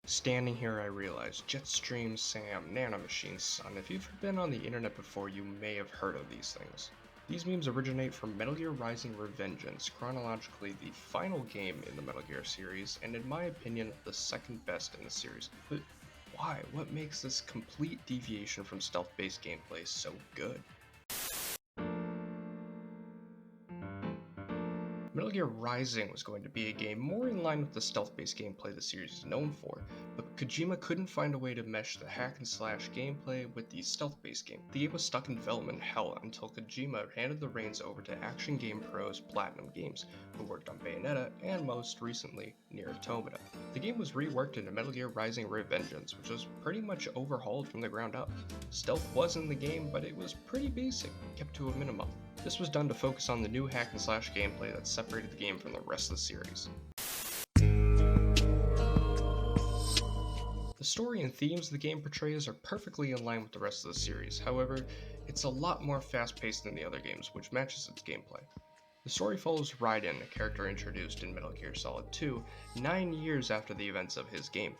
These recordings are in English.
Standing here I realize Jetstream, Sam, Nanomachine, Son. If you've been on the internet before, you may have heard of these things. These memes originate from Metal Gear Rising Revengence, chronologically the final game in the Metal Gear series, and in my opinion, the second best in the series. But why? What makes this complete deviation from stealth-based gameplay so good? Metal Gear Rising was going to be a game more in line with the stealth-based gameplay the series is known for, but Kojima couldn't find a way to mesh the hack-and-slash gameplay with the stealth-based game. The game was stuck in development hell until Kojima handed the reins over to action game pros Platinum Games, who worked on Bayonetta and most recently, Nier Automata. The game was reworked into Metal Gear Rising Revengeance, which was pretty much overhauled from the ground up. Stealth was in the game, but it was pretty basic, kept to a minimum. This was done to focus on the new hack-and-slash gameplay that separated the game from the rest of the series. The story and themes the game portrays are perfectly in line with the rest of the series, however, it's a lot more fast-paced than the other games, which matches its gameplay. The story follows Raiden, a character introduced in Metal Gear Solid 2, 9 years after the events of his game.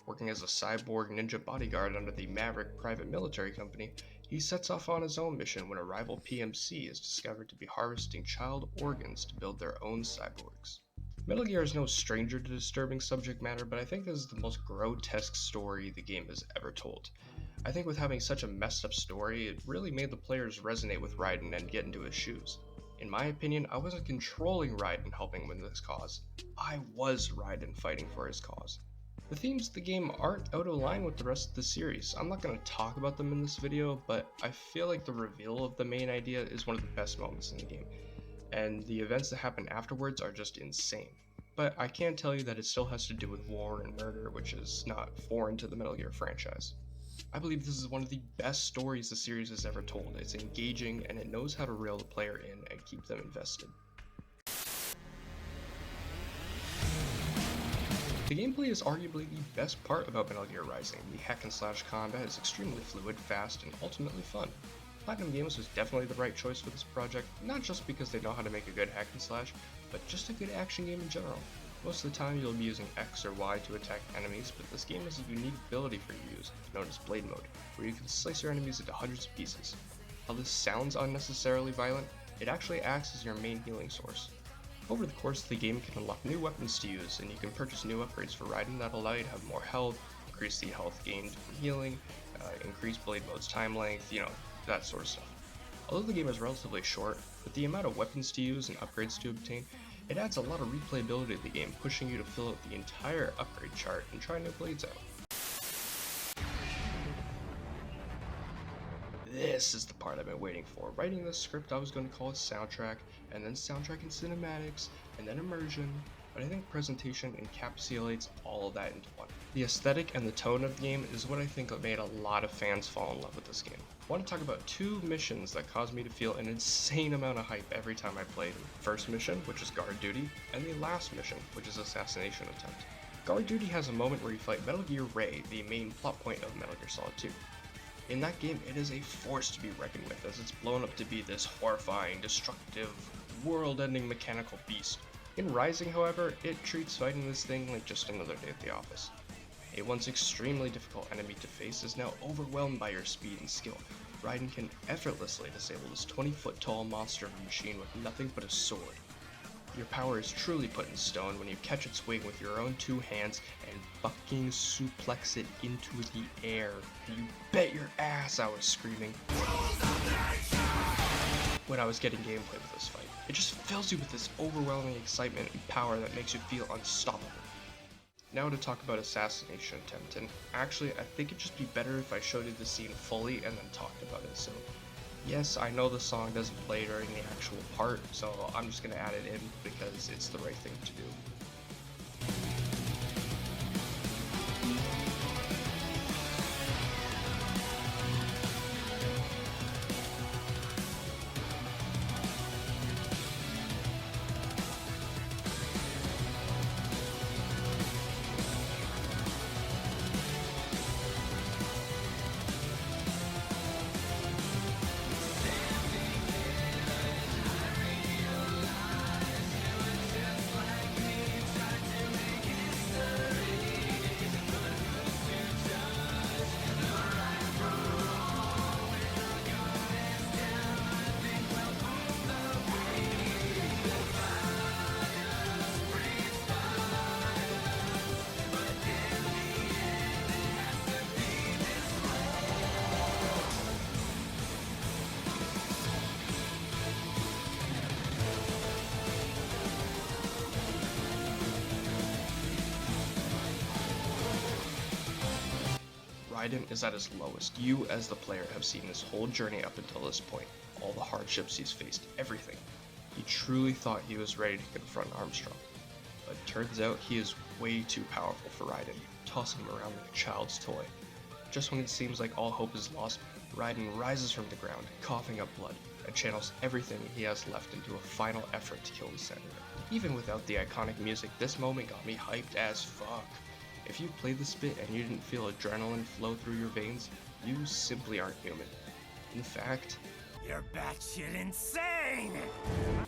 Working as a cyborg ninja bodyguard under the Maverick private military company, he sets off on his own mission when a rival PMC is discovered to be harvesting child organs to build their own cyborgs. Metal Gear is no stranger to disturbing subject matter, but I think this is the most grotesque story the game has ever told. I think with having such a messed up story, it really made the players resonate with Raiden and get into his shoes. In my opinion, I wasn't controlling Raiden helping win this cause. I was Raiden fighting for his cause. The themes of the game aren't out of line with the rest of the series. I'm not going to talk about them in this video, but I feel like the reveal of the main idea is one of the best moments in the game, and the events that happen afterwards are just insane. But I can tell you that it still has to do with war and murder, which is not foreign to the Metal Gear franchise. I believe this is one of the best stories the series has ever told. It's engaging, and it knows how to reel the player in and keep them invested. The gameplay is arguably the best part about Metal Gear Rising. The hack-and-slash combat is extremely fluid, fast, and ultimately fun. Platinum Games was definitely the right choice for this project, not just because they know how to make a good hack-and-slash, but just a good action game in general. Most of the time you'll be using X or Y to attack enemies, but this game has a unique ability for you to use, known as Blade Mode, where you can slice your enemies into hundreds of pieces. While this sounds unnecessarily violent, it actually acts as your main healing source. Over the course of the game, you can unlock new weapons to use, and you can purchase new upgrades for Raiden that allow you to have more health, increase the health gained from healing, increase Blade Mode's time length, that sort of stuff. Although the game is relatively short, with the amount of weapons to use and upgrades to obtain, it adds a lot of replayability to the game, pushing you to fill out the entire upgrade chart and try new blades out. This is the part I've been waiting for. Writing this script I was going to call it soundtrack, and then soundtrack and cinematics, and then immersion, but I think presentation encapsulates all of that into one. The aesthetic and the tone of the game is what I think made a lot of fans fall in love with this game. I want to talk about two missions that caused me to feel an insane amount of hype every time I played. First mission, which is Guard Duty, and the last mission, which is Assassination Attempt. Guard Duty has a moment where you fight Metal Gear Ray, the main plot point of Metal Gear Solid 2. In that game, it is a force to be reckoned with, as it's blown up to be this horrifying, destructive, world-ending mechanical beast. In Rising, however, it treats fighting this thing like just another day at the office. A once extremely difficult enemy to face is now overwhelmed by your speed and skill. Raiden can effortlessly disable this 20-foot-tall monster of a machine with nothing but a sword. Your power is truly put in stone when you catch its wing with your own two hands and fucking suplex it into the air. And you bet your ass I was screaming when I was getting gameplay with this fight. It just fills you with this overwhelming excitement and power that makes you feel unstoppable. Now to talk about Assassination Attempt, and actually I think it'd just be better if I showed you the scene fully and then talked about it. So yes, I know the song doesn't play during the actual part, so I'm just going to add it in because it's the right thing to do. Raiden is at his lowest. You, as the player, have seen his whole journey up until this point, all the hardships he's faced, everything. He truly thought he was ready to confront Armstrong. But turns out he is way too powerful for Raiden, tossing him around like a child's toy. Just when it seems like all hope is lost, Raiden rises from the ground, coughing up blood, and channels everything he has left into a final effort to kill the senator. Even without the iconic music, this moment got me hyped as fuck. If you played this bit and you didn't feel adrenaline flow through your veins, you simply aren't human. In fact, you're batshit insane!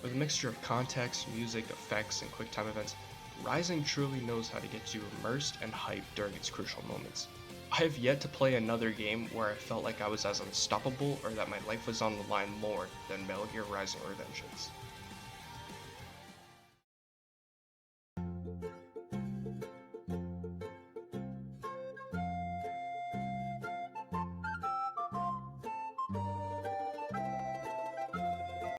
With a mixture of context, music, effects, and quick-time events, Rising truly knows how to get you immersed and hyped during its crucial moments. I have yet to play another game where I felt like I was as unstoppable or that my life was on the line more than Metal Gear Rising Revengeance.